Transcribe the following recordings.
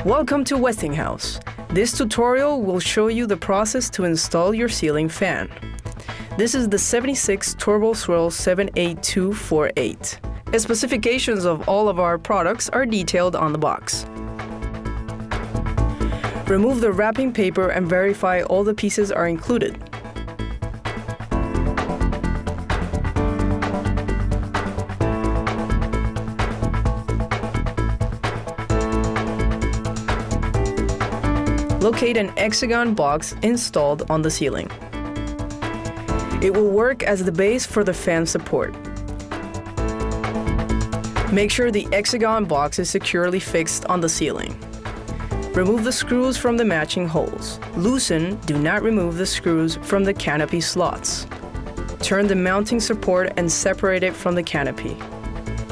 Welcome to Westinghouse. This tutorial will show you the process to install your ceiling fan. This is the 76 Turbo Swirl 78248. The specifications of all of our products are detailed on the box. Remove the wrapping paper and verify all the pieces are included. Locate an hexagon box installed on the ceiling. It will work as the base for the fan support. Make sure the hexagon box is securely fixed on the ceiling. Remove the screws from the matching holes. Loosen, do not remove the screws from the canopy slots. Turn the mounting support and separate it from the canopy.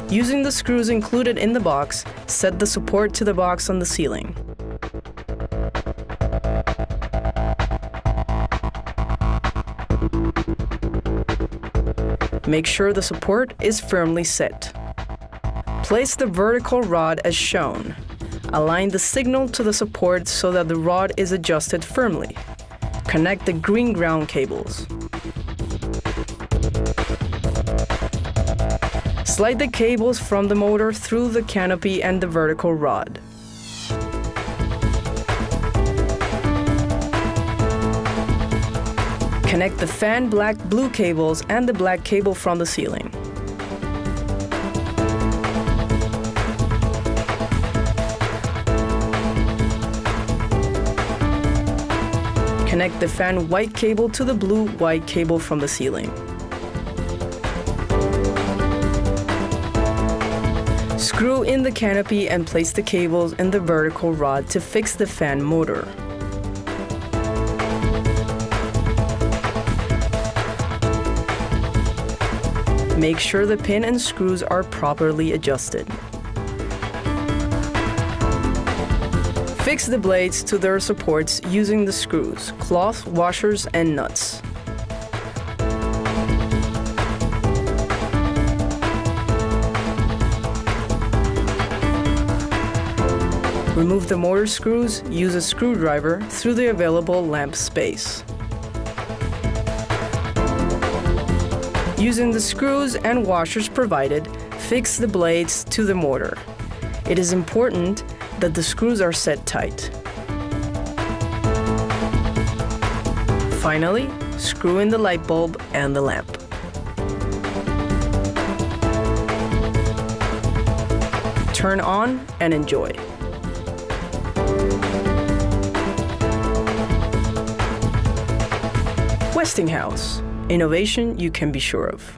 Using the screws included in the box, set the support to the box on the ceiling. Make sure the support is firmly set. Place the vertical rod as shown. Align the signal to the support so that the rod is adjusted firmly. Connect the green ground cables. Slide the cables from the motor through the canopy and the vertical rod. Connect the fan black-blue cables and the black cable from the ceiling. Connect the fan white cable to the blue-white cable from the ceiling. Screw in the canopy and place the cables in the vertical rod to fix the fan motor. Make sure the pin and screws are properly adjusted. Fix the blades to their supports using the screws, cloth, washers, and nuts. Remove the motor screws, use a screwdriver through the available lamp space. Using the screws and washers provided, fix the blades to the motor. It is important that the screws are set tight. Finally, screw in the light bulb and the lamp. Turn on and enjoy. Westinghouse. Innovation you can be sure of.